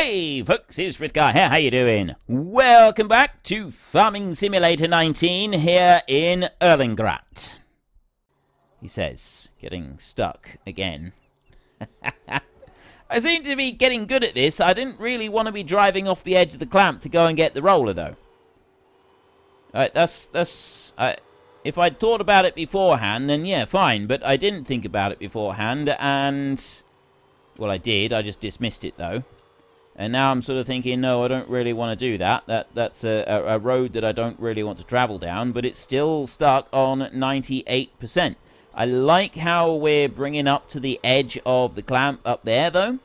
Hey folks, it's Frithgar here, how you doing? Welcome back to Farming Simulator 19 here in Erlengrat. He says, getting stuck again. I seem to be getting good at this. I didn't really want to be driving off the edge of the clamp to go and get the roller though. If I'd thought about it beforehand, then yeah, fine. But I didn't think about it beforehand, and well, I did. I just dismissed it though. And now I'm sort of thinking, no, I don't really want to do that. That's a road that I don't really want to travel down, but it's still stuck on 98%. I like how we're bringing up to the edge of the clamp up there, though.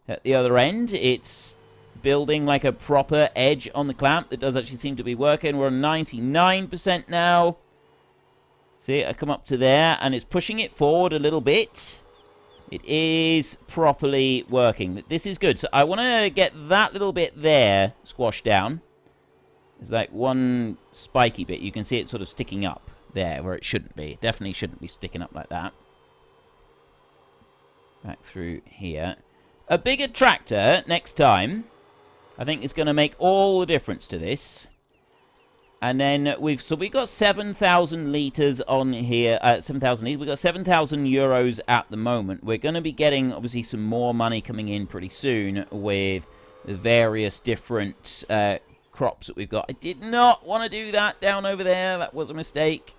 At the other end, it's building like a proper edge on the clamp that does actually seem to be working. We're on 99% now. See, I come up to there, and it's pushing it forward a little bit. It is properly working. This is good. So I want to get that little bit there squashed down. There's like one spiky bit. You can see it sort of sticking up there where it shouldn't be. It definitely shouldn't be sticking up like that. Back through here. A bigger tractor next time, I think, is going to make all the difference to this. And then we've got 7,000 litres on here, 7,000 litres. We've got 7,000 euros at the moment. We're going to be getting, obviously, some more money coming in pretty soon with the various different crops that we've got. I did not want to do that down over there. That was a mistake.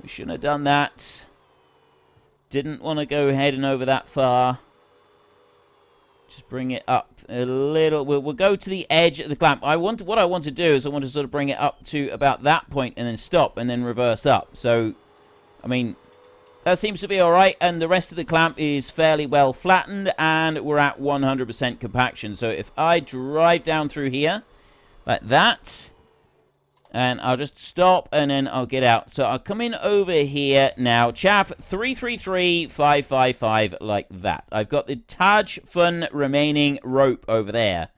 We shouldn't have done that. Didn't want to go heading over that far. Just bring it up a little. We'll go to the edge of the clamp. What I want to do is I want to sort of bring it up to about that point and then stop and then reverse up. So, I mean, that seems to be all right. And the rest of the clamp is fairly well flattened, and we're at 100% compaction. So if I drive down through here like that, and I'll just stop, and then I'll get out. So I'll come in over here now. Chaff 333555 like that. I've got the Taj Fun remaining rope over there.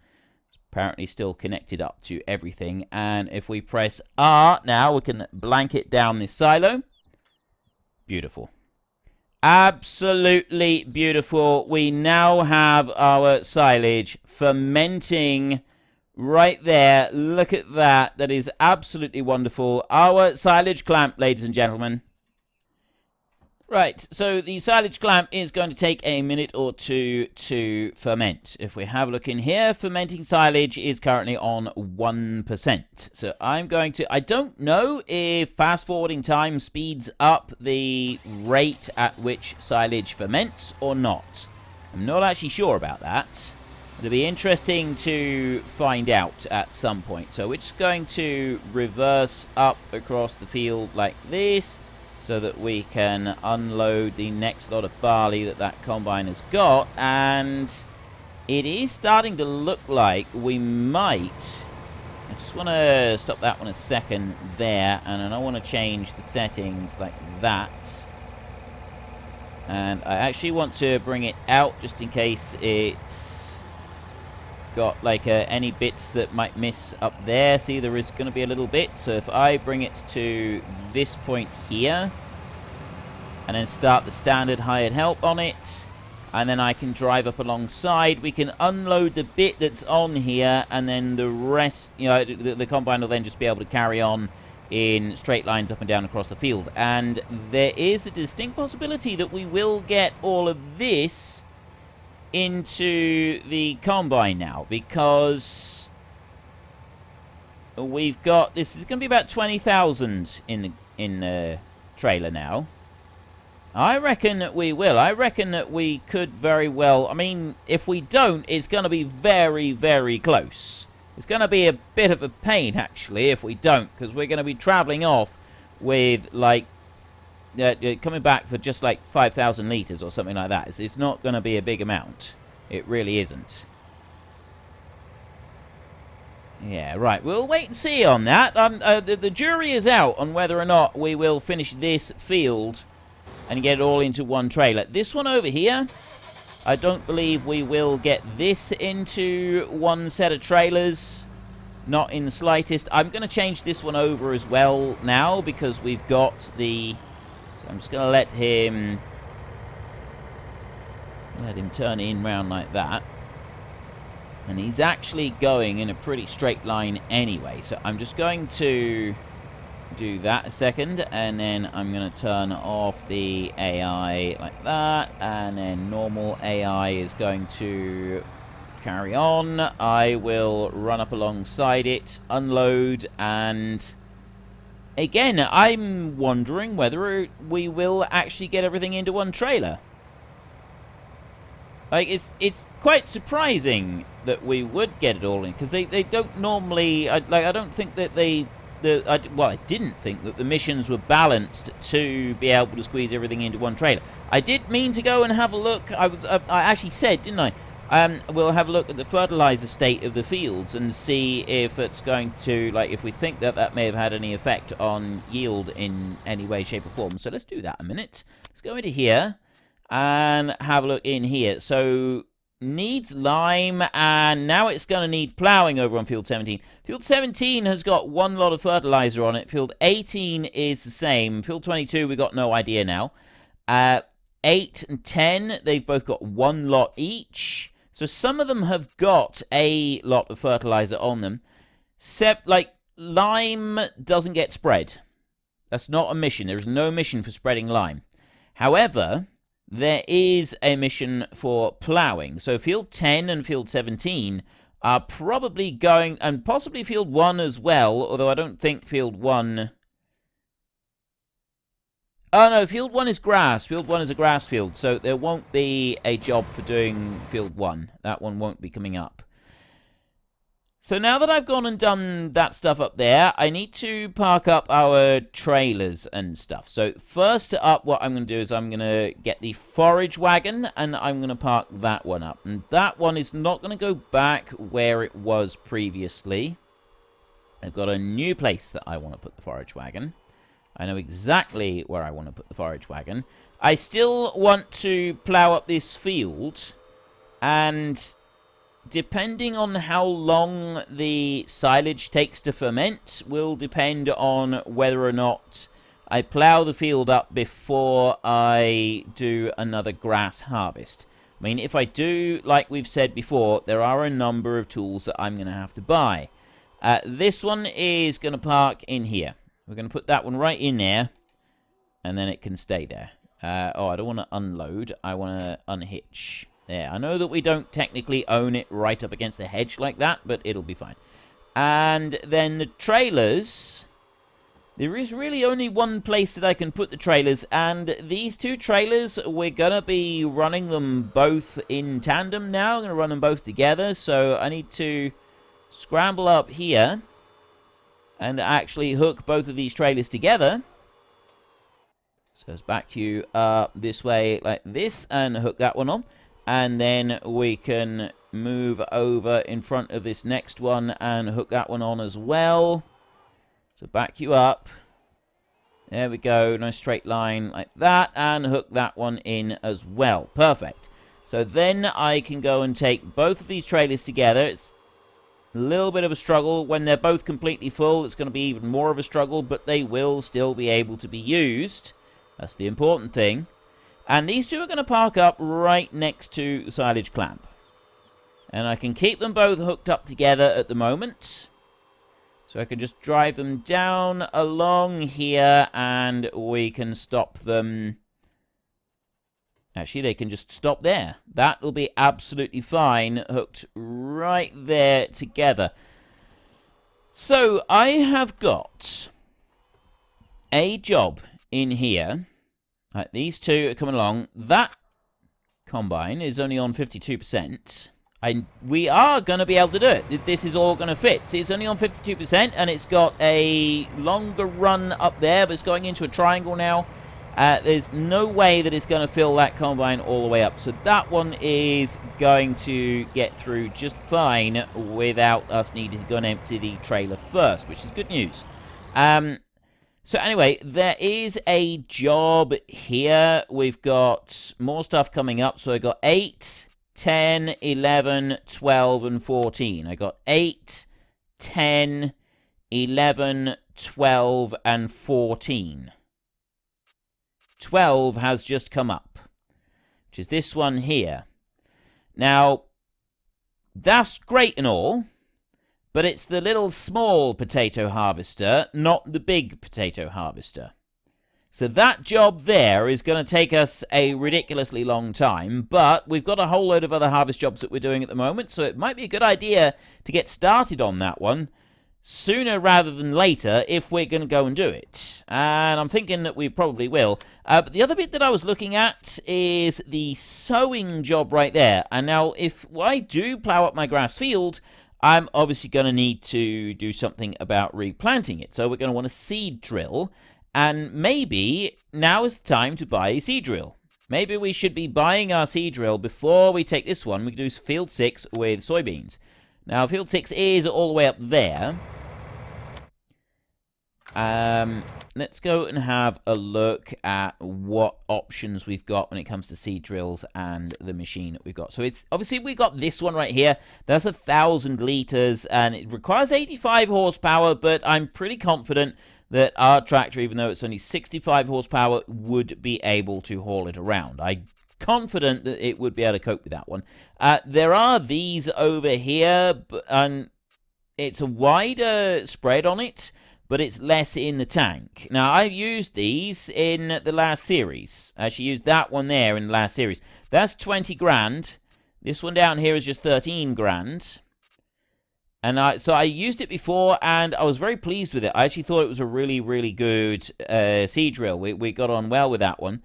It's apparently still connected up to everything. And if we press R now, we can blanket down this silo. Beautiful. Absolutely beautiful. We now have our silage fermenting right there. Look at that. That is absolutely wonderful. Our silage clamp, ladies and gentlemen. Right, so the silage clamp is going to take a minute or two to ferment. If we have a look in here, fermenting silage is currently on 1%. So I'm going to... I don't know if fast forwarding time speeds up the rate at which silage ferments or not. I'm not actually sure about that. It'll be interesting to find out at some point. So we're just going to reverse up across the field like this so that we can unload the next lot of barley that combine has got. And it is starting to look like we might... I just want to stop that one a second there. And then I want to change the settings like that. And I actually want to bring it out just in case it's got like any bits that might miss up there. See, there is going to be a little bit. So if I bring it to this point here and then start the standard hired help on it, and then I can drive up alongside, we can unload the bit that's on here, and then the rest, you know, the combine will then just be able to carry on in straight lines up and down across the field. And there is a distinct possibility that we will get all of this into the combine now, because we've got this is going to be about 20,000 in the trailer now. I reckon that we will. I reckon that we could very well. I mean, if we don't, it's going to be very, very close. It's going to be a bit of a pain actually if we don't, because we're going to be traveling off with like coming back for just like 5,000 litres or something like that. It's not going to be a big amount. It really isn't. Yeah, right. We'll wait and see on that. The jury is out on whether or not we will finish this field and get it all into one trailer. This one over here, I don't believe we will get this into one set of trailers. Not in the slightest. I'm going to change this one over as well now because we've got the... I'm just going to let him turn in round like that. And he's actually going in a pretty straight line anyway. So I'm just going to do that a second. And then I'm going to turn off the AI like that. And then normal AI is going to carry on. I will run up alongside it, unload, and again, I'm wondering whether we will actually get everything into one trailer. Like, it's quite surprising that we would get it all in, because they don't normally, I don't think that I didn't think that the missions were balanced to be able to squeeze everything into one trailer. I did mean to go and have a look. I actually said, didn't I? We'll have a look at the fertilizer state of the fields and see if it's going to, like, if we think that that may have had any effect on yield in any way, shape, or form. So let's do that a minute. Let's go into here and have a look in here. So needs lime, and now it's going to need plowing over on field 17. Field 17 has got one lot of fertilizer on it. Field 18 is the same. Field 22, we got no idea now. 8 and 10, they've both got one lot each. So some of them have got a lot of fertilizer on them. Like, lime doesn't get spread. That's not a mission. There is no mission for spreading lime. However, there is a mission for ploughing. So field 10 and field 17 are probably going, and possibly field 1 as well, although I don't think field 1... Oh, no, field 1 is grass. Field 1 is a grass field, so there won't be a job for doing field 1. That one won't be coming up. So now that I've gone and done that stuff up there, I need to park up our trailers and stuff. So first up, what I'm going to do is I'm going to get the forage wagon, and I'm going to park that one up. And that one is not going to go back where it was previously. I've got a new place that I want to put the forage wagon. I know exactly where I want to put the forage wagon. I still want to plough up this field, and depending on how long the silage takes to ferment will depend on whether or not I plough the field up before I do another grass harvest. I mean, if I do, like we've said before, there are a number of tools that I'm going to have to buy. This one is going to park in here. We're going to put that one right in there, and then it can stay there. Oh, I don't want to unload. I want to unhitch. There. I know that we don't technically own it right up against the hedge like that, but it'll be fine. And then the trailers. There is really only one place that I can put the trailers, and these two trailers, we're going to be running them both in tandem now. I'm going to run them both together, so I need to scramble up here and actually hook both of these trailers together. So let's back you up this way like this and hook that one on. And then we can move over in front of this next one and hook that one on as well. So back you up. There we go. Nice straight line like that. And hook that one in as well. Perfect. So then I can go and take both of these trailers together. It's a little bit of a struggle. When they're both completely full, it's going to be even more of a struggle, but they will still be able to be used. That's the important thing. And these two are going to park up right next to the silage clamp. And I can keep them both hooked up together at the moment. So I can just drive them down along here, and we can stop them. Actually, they can just stop there. That will be absolutely fine, hooked right there together. So I have got a job in here. Right, these two are coming along. That combine is only on 52%. We are going to be able to do it. This is all going to fit. See, it's only on 52%, and it's got a longer run up there, but it's going into a triangle now. There's no way that it's going to fill that combine all the way up. So that one is going to get through just fine without us needing to go and empty the trailer first, which is good news. So anyway, there is a job here. We've got more stuff coming up. So I got 8, 10, 11, 12, and 14. I got 8, 10, 11, 12, and 14. 12 has just come up, which is this one here. Now, That's great and all, but it's the little small potato harvester, not the big potato harvester. So that job there is going to take us a ridiculously long time, but we've got a whole load of other harvest jobs that we're doing at the moment, so it might be a good idea to get started on that one sooner rather than later if we're going to go and do it. And I'm thinking that we probably will. But the other bit that I was looking at is the sowing job right there. And now if I do plough up my grass field, I'm obviously going to need to do something about replanting it. So we're going to want a seed drill. And maybe now is the time to buy a seed drill. Maybe we should be buying our seed drill before we take this one. We can do field 6 with soybeans. Now, field 6 is all the way up there. Let's go and have a look at what options we've got when it comes to seed drills and the machine that we've got. So it's obviously we got this one right here. That's 1,000 liters and it requires 85 horsepower, but I'm pretty confident that our tractor, even though it's only 65 horsepower, would be able to haul it around. I'm confident that it would be able to cope with that one. There are these over here, and it's a wider spread on it, but it's less in the tank. Now, I've used these in the last series. I actually used that one there in the last series. That's 20 grand. This one down here is just 13 grand. And so I used it before, and I was very pleased with it. I actually thought it was a really, really good seed drill. We got on well with that one.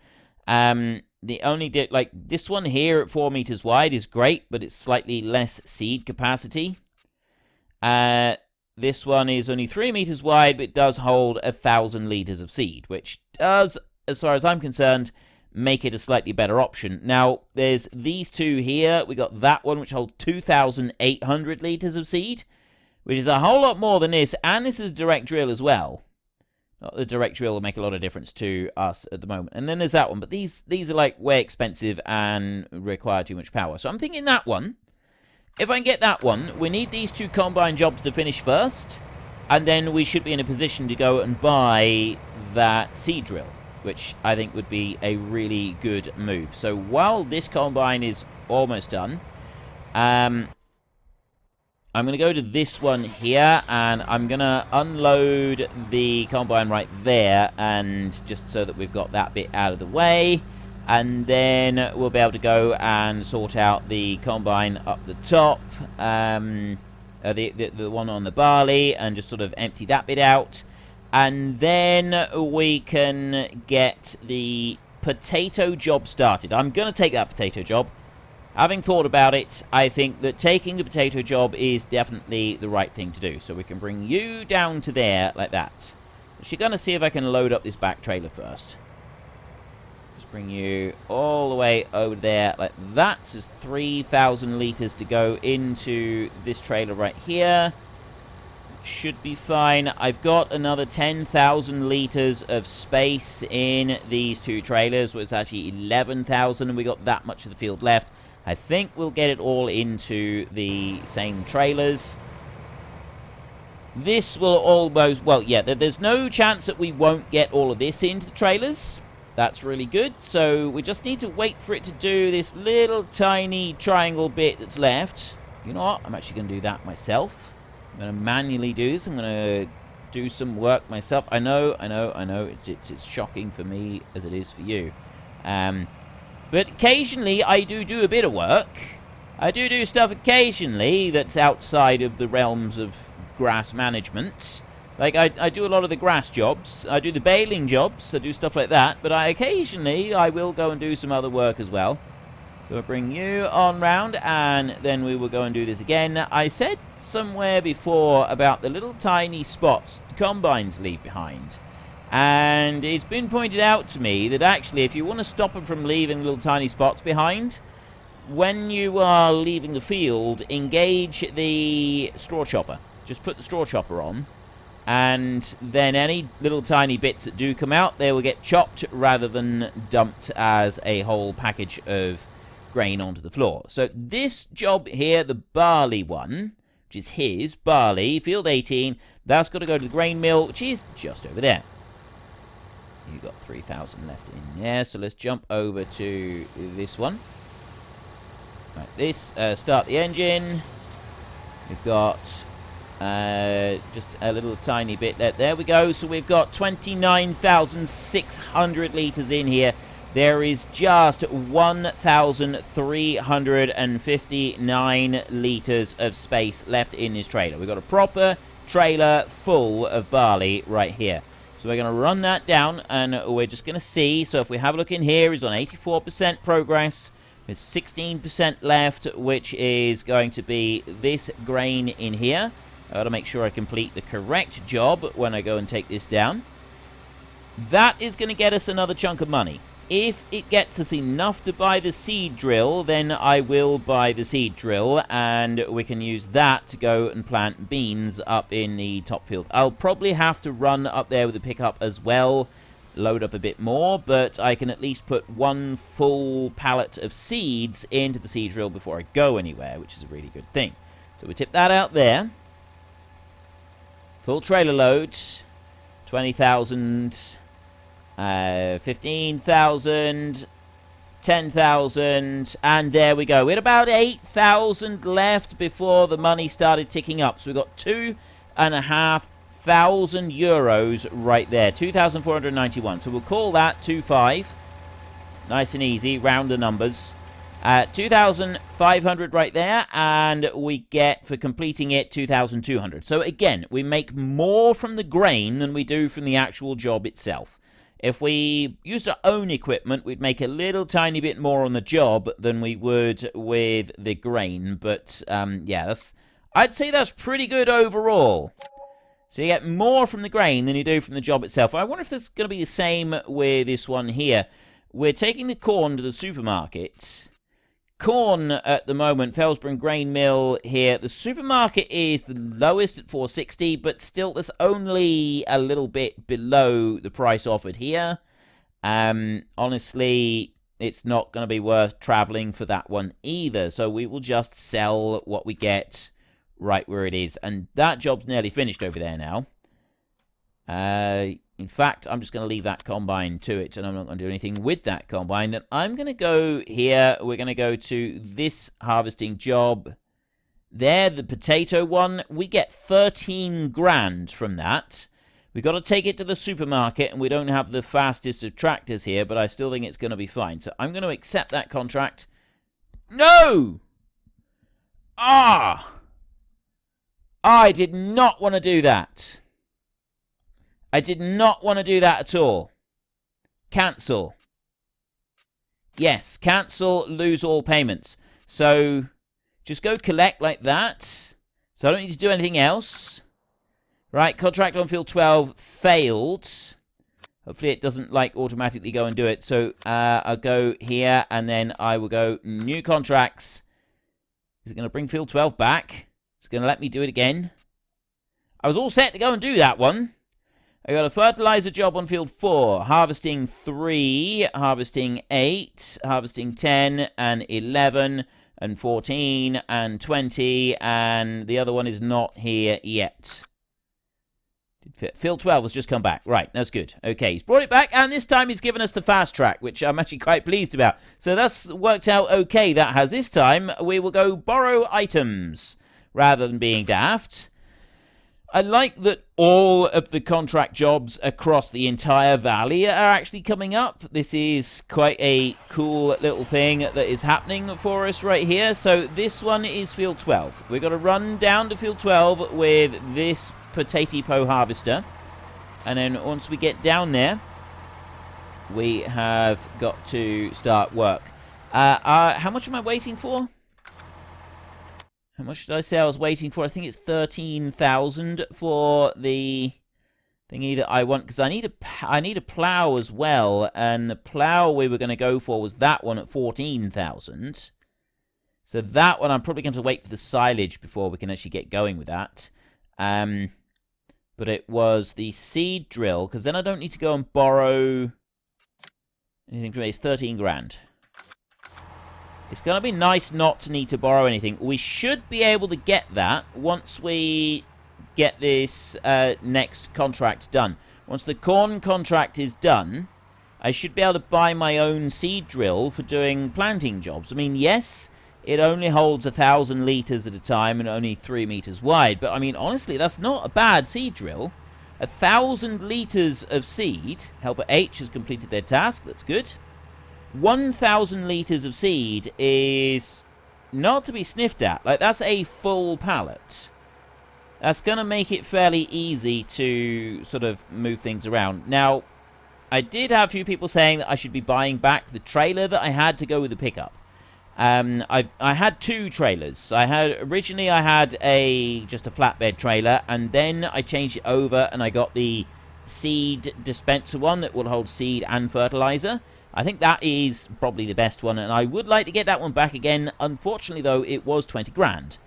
The only like this one here at 4 meters wide is great, but it's slightly less seed capacity. This one is only 3 meters wide, but it does hold 1,000 liters of seed, which does, as far as I'm concerned, make it a slightly better option. Now, there's these two here. We got that one, which holds 2,800 liters of seed, which is a whole lot more than this, and this is a direct drill as well. Not the direct drill will make a lot of difference to us at the moment. And then there's that one, but these are like way expensive and require too much power. So I'm thinking that one. If I can get that one, we need these two combine jobs to finish first, and then we should be in a position to go and buy that seed drill, which I think would be a really good move. So while this combine is almost done, I'm going to go to this one here, and I'm going to unload the combine right there, and just so that we've got that bit out of the way. And then we'll be able to go and sort out the combine up the top, the one on the barley, and just sort of empty that bit out. And then we can get the potato job started. I'm going to take that potato job. Having thought about it, I think that taking the potato job is definitely the right thing to do. So we can bring you down to there like that. Actually, going to see if I can load up this back trailer first. Just bring you all the way over there like that. There's 3,000 liters to go into this trailer right here. Should be fine. I've got another 10,000 liters of space in these two trailers. So it's actually 11,000, and we got that much of the field left. I think we'll get it all into the same trailers. This will almost... Well, yeah, there's no chance that we won't get all of this into the trailers. That's really good. So we just need to wait for it to do this little tiny triangle bit that's left. You know what? I'm actually going to do that myself. I'm going to manually do this. I'm going to do some work myself. I know. It's shocking for me as it is for you. But occasionally I do a bit of work. I do stuff occasionally that's outside of the realms of grass management. Like, I do a lot of the grass jobs. I do the baling jobs. I do stuff like that. But occasionally I will go and do some other work as well. So I'll bring you on round, and then we will go and do this again. I said somewhere before about the little tiny spots the combines leave behind. And it's been pointed out to me that actually if you want to stop them from leaving little tiny spots behind, when you are leaving the field, engage the straw chopper. Just put the straw chopper on, and then any little tiny bits that do come out, they will get chopped rather than dumped as a whole package of grain onto the floor. So this job here, the barley one, which is his, barley, field 18, that's got to go to the grain mill, which is just over there. You've got 3,000 left in there, so let's jump over to this one. Like this, start the engine, We've got just a little tiny bit there we go. So we've got 29,600 litres in here. There is just 1,359 litres of space left in this trailer. We've got a proper trailer full of barley right here. So we're going to run that down, and we're just going to see. So if we have a look in here, it's on 84% progress. There's 16% left, which is going to be this grain in here. I've got to make sure I complete the correct job when I go and take this down. That is going to get us another chunk of money. If it gets us enough to buy the seed drill, then I will buy the seed drill, and we can use that to go and plant beans up in the top field. I'll probably have to run up there with a pickup as well, load up a bit more, but I can at least put one full pallet of seeds into the seed drill before I go anywhere, which is a really good thing. So we tip that out there. Full trailer load, 20,000, 15,000, 10,000, and there we go. We had about 8,000 left before the money started ticking up. So we've got 2,500 euros right there, 2,491. So we'll call that 2.5. Nice and easy, round the numbers. 2,500 right there, and we get, for completing it, 2,200. So again, we make more from the grain than we do from the actual job itself. If we used our own equipment, we'd make a little tiny bit more on the job than we would with the grain. But, yeah, I'd say that's pretty good overall. So you get more from the grain than you do from the job itself. I wonder if this is going to be the same with this one here. We're taking the corn to the supermarket. Corn at the moment, Felsborough Grain Mill here. The supermarket is the lowest at 460, but still there's only a little bit below the price offered here. Honestly, it's not going to be worth traveling for that one either. So we will just sell what we get right where it is. And that job's nearly finished over there now. In fact, I'm just going to leave that combine to it, and I'm not going to do anything with that combine. And I'm going to go here. We're going to go to this harvesting job. There, the potato one. We get 13 grand from that. We've got to take it to the supermarket, and we don't have the fastest of tractors here, but I still think it's going to be fine. So I'm going to accept that contract. No! Ah! I did not want to do that. I did not want to do that at all. Cancel. Yes, cancel, lose all payments. So, just go collect like that. So I don't need to do anything else. Right, contract on field 12 failed. Hopefully it doesn't, like, automatically go and do it. So, I'll go here, and then I will go new contracts. Is it going to bring field 12 back? It's going to let me do it again. I was all set to go and do that one. I got a fertilizer job on field 4, harvesting 3, harvesting 8, harvesting 10, and 11, and 14, and 20, and the other one is not here yet. Field 12 has just come back. Right, that's good. Okay, he's brought it back, and this time he's given us the fast track, which I'm actually quite pleased about. So that's worked out okay, that has. This time, we will go borrow items, rather than being daft. I like that all of the contract jobs across the entire valley are actually coming up. This is quite a cool little thing that is happening for us right here. So this one is field 12. We've got to run down to field 12 with this potato harvester. And then once we get down there, we have got to start work. How much am I waiting for? How much did I say I was waiting for? I think it's 13,000 for the thingy that I want, because I need a plow as well, and the plow we were going to go for was that one at 14,000. So that one I'm probably going to wait for the silage before we can actually get going with that. But it was the seed drill, because then I don't need to go and borrow anything from it. It's 13 grand. It's going to be nice not to need to borrow anything. We should be able to get that once we get this next contract done. Once the corn contract is done, I should be able to buy my own seed drill for doing planting jobs. I mean, yes, it only holds 1,000 litres at a time and only 3 metres wide. But I mean, honestly, that's not a bad seed drill. 1,000 litres of seed. Helper H has completed their task. That's good. 1,000 litres of seed is not to be sniffed at. Like, that's a full pallet. That's going to make it fairly easy to sort of move things around. Now, I did have a few people saying that I should be buying back the trailer that I had to go with the pickup. I had 2 trailers. Originally I had just a flatbed trailer, and then I changed it over and I got the seed dispenser one that will hold seed and fertilizer. I think that is probably the best one, and I would like to get that one back again. Unfortunately, though, it was 20 grand.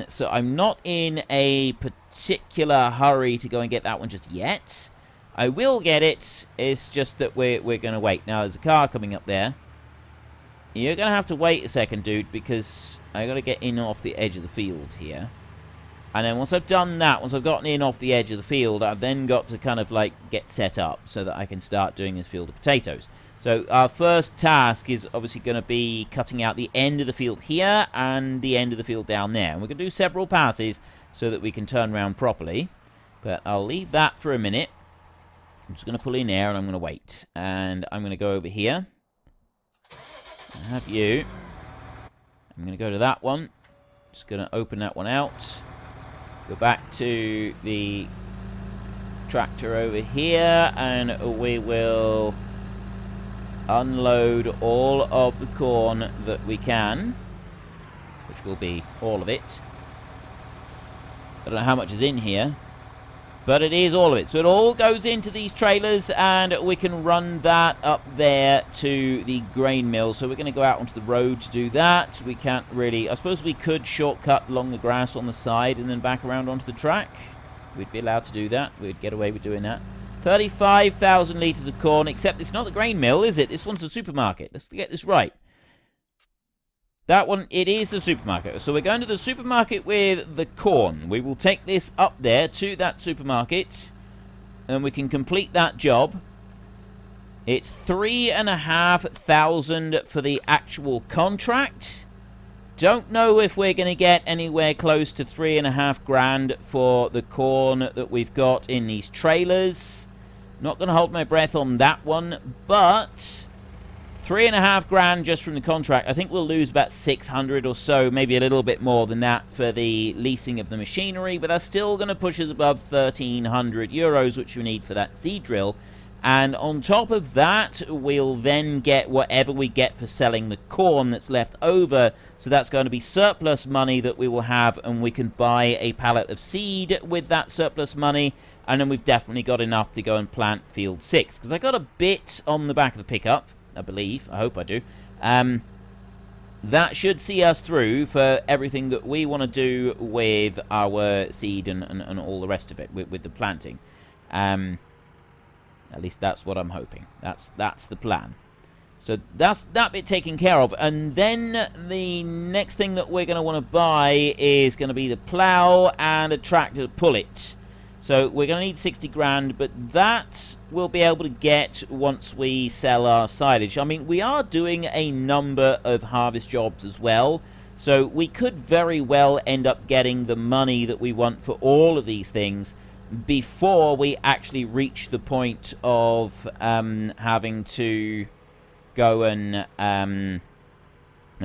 So I'm not in a particular hurry to go and get that one just yet. I will get it. It's just that we're going to wait. Now, there's a car coming up there. You're going to have to wait a second, dude, because I got to get in off the edge of the field here. And then once I've done that, once I've gotten in off the edge of the field, I've then got to kind of like get set up so that I can start doing this field of potatoes. So our first task is obviously going to be cutting out the end of the field here and the end of the field down there. And we're going to do several passes so that we can turn around properly. But I'll leave that for a minute. I'm just going to pull in there and I'm going to wait. And I'm going to go over here. I have you. I'm going to go to that one. Just going to open that one out. Go back to the tractor over here, and we will unload all of the corn that we can, which will be all of it. I don't know how much is in here, but it is all of it. So it all goes into these trailers, and we can run that up there to the grain mill. So we're going to go out onto the road to do that. We can't really... I suppose we could shortcut along the grass on the side and then back around onto the track. We'd be allowed to do that. We'd get away with doing that. 35,000 litres of corn, except it's not the grain mill, is it? This one's the supermarket. Let's get this right. That one, it is the supermarket. So we're going to the supermarket with the corn. We will take this up there to that supermarket, and we can complete that job. It's 3,500 for the actual contract. Don't know if we're going to get anywhere close to 3.5 grand for the corn that we've got in these trailers. Not going to hold my breath on that one, but 3.5 grand just from the contract. I think we'll lose about 600 or so, maybe a little bit more than that for the leasing of the machinery, but that's still going to push us above 1,300 euros, which we need for that seed drill. And on top of that, we'll then get whatever we get for selling the corn that's left over. So that's going to be surplus money that we will have, and we can buy a pallet of seed with that surplus money. And then we've definitely got enough to go and plant field 6. Because I got a bit on the back of the pickup, I believe. I hope I do. That should see us through for everything that we want to do with our seed and all the rest of it, with the planting. At least that's what I'm hoping. That's the plan. So that's that bit taken care of. And then the next thing that we're going to want to buy is going to be the plow and a tractor to pull it. So we're going to need 60 grand, but that we'll be able to get once we sell our silage. I mean, we are doing a number of harvest jobs as well. So we could very well end up getting the money that we want for all of these things before we actually reach the point of having to go and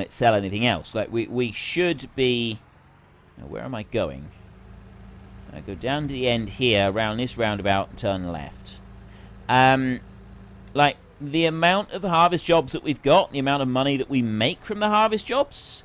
sell anything else. Like we should be... Now, where am I going? I go down to the end here, around this roundabout, and turn left. Like, the amount of harvest jobs that we've got, the amount of money that we make from the harvest jobs,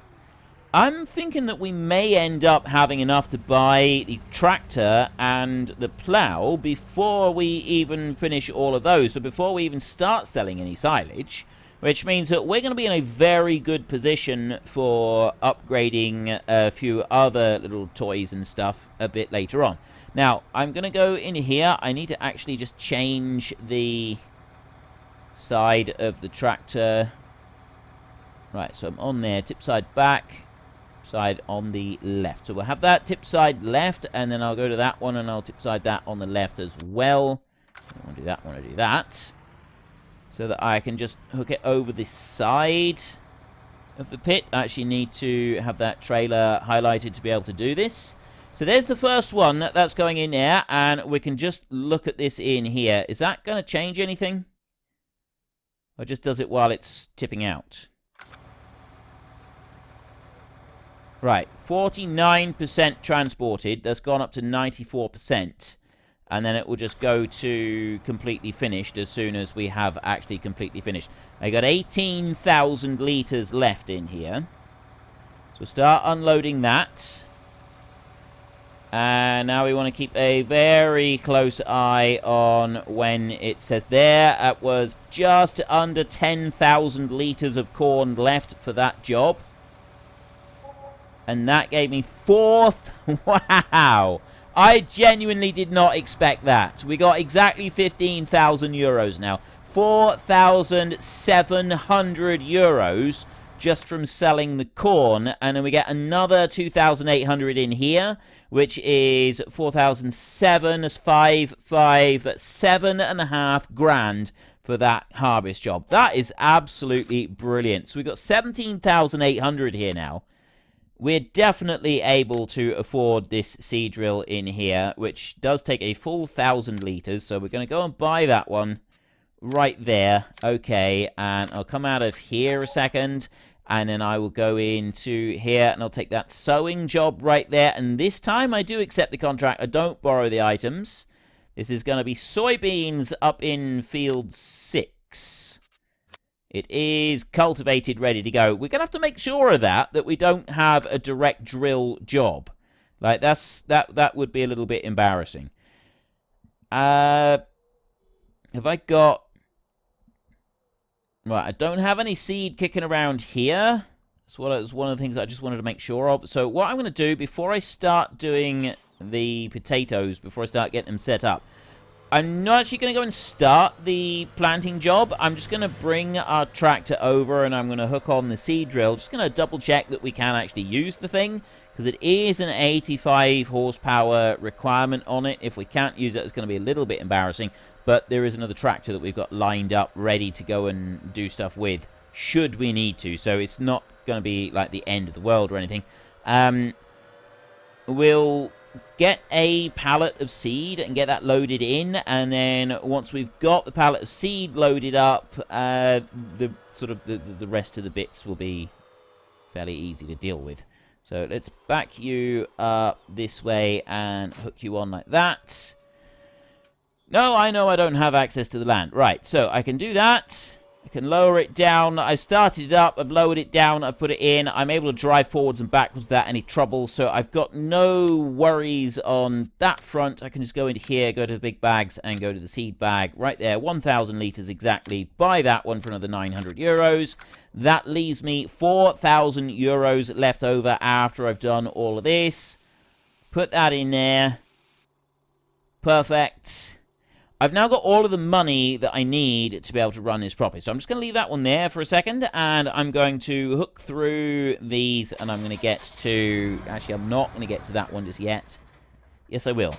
I'm thinking that we may end up having enough to buy the tractor and the plow before we even finish all of those. So before we even start selling any silage, which means that we're going to be in a very good position for upgrading a few other little toys and stuff a bit later on. Now, I'm going to go in here. I need to actually just change the side of the tractor. Right, so I'm on there, tip side back. Side on the left. So we'll have that tip side left, and then I'll go to that one and I'll tip side that on the left as well. I don't want to do that, I want to do that. So that I can just hook it over this side. of the pit. I actually need to have that trailer highlighted to be able to do this. So there's the first one that's going in there, and we can just look at this in here. Is that going to change anything? Or just does it while it's tipping out? Right, 49% transported. That's gone up to 94%. And then it will just go to completely finished as soon as we have actually completely finished. I got 18,000 litres left in here. So we'll start unloading that. And now we want to keep a very close eye on when it says there. It was just under 10,000 litres of corn left for that job. And that gave me fourth. Wow. I genuinely did not expect that. We got exactly 15,000 euros now. 4,700 euros just from selling the corn. And then we get another 2,800 in here, which is 4,007. That's 5. That's 7.5 grand for that harvest job. That is absolutely brilliant. So we got 17,800 here now. We're definitely able to afford this seed drill in here, which does take a full 1,000 litres. So we're going to go and buy that one right there. Okay, and I'll come out of here a second, and then I will go into here, and I'll take that sowing job right there. And this time I do accept the contract. I don't borrow the items. This is going to be soybeans up in field 6. It is cultivated, ready to go. We're going to have to make sure of that we don't have a direct drill job. Like, that would be a little bit embarrassing. Have I got... Right, I don't have any seed kicking around here. That's one of the things I just wanted to make sure of. So what I'm going to do, before I start doing the potatoes, before I start getting them set up, I'm not actually going to go and start the planting job. I'm just going to bring our tractor over, and I'm going to hook on the seed drill. Just going to double check that we can actually use the thing, because it is an 85 horsepower requirement on it. If we can't use it, it's going to be a little bit embarrassing. But there is another tractor that we've got lined up, ready to go and do stuff with, should we need to. So it's not going to be like the end of the world or anything. We'll get a pallet of seed and get that loaded in, and then once we've got the pallet of seed loaded up, the rest of the bits will be fairly easy to deal with. So let's back you up this way and hook you on like that. No, I know I don't have access to the land. Right, so I can do that. I can lower it down. I've started it up. I've lowered it down. I've put it in. I'm able to drive forwards and backwards without any trouble. So I've got no worries on that front. I can just go into here, go to the big bags, and go to the seed bag. Right there, 1,000 litres exactly. Buy that one for another 900 euros. That leaves me 4,000 euros left over after I've done all of this. Put that in there. Perfect. I've now got all of the money that I need to be able to run this properly. So I'm just going to leave that one there for a second, and I'm going to hook through these, and I'm going to get to... Actually, I'm not going to get to that one just yet. Yes, I will.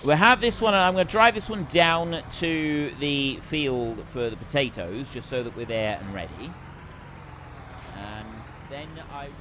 We'll have this one, and I'm going to drive this one down to the field for the potatoes, just so that we're there and ready. And then I will...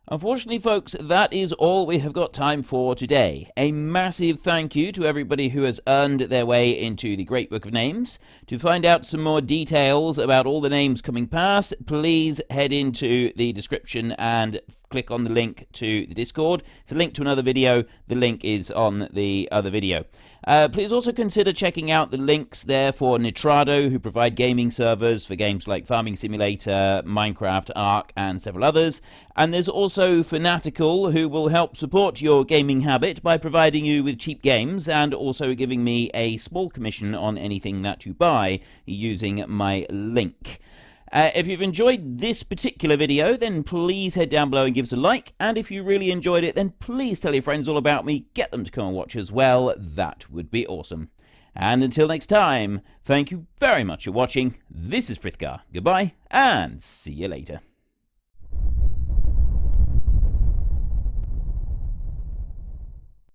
Unfortunately, folks, that is all we have got time for today. A massive thank you to everybody who has earned their way into the Great Book of Names. To find out some more details about all the names coming past, please head into the description and click on the link to the Discord. It's a link to another video. The link is on the other video. Please also consider checking out the links there for Nitrado, who provide gaming servers for games like Farming Simulator, Minecraft, Ark, and several others. And there's also Fanatical, who will help support your gaming habit by providing you with cheap games and also giving me a small commission on anything that you buy using my link. If you've enjoyed this particular video, then please head down below and give us a like. And if you really enjoyed it, then please tell your friends all about me. Get them to come and watch as well. That would be awesome. And until next time, thank you very much for watching. This is Frithgar. Goodbye, and see you later.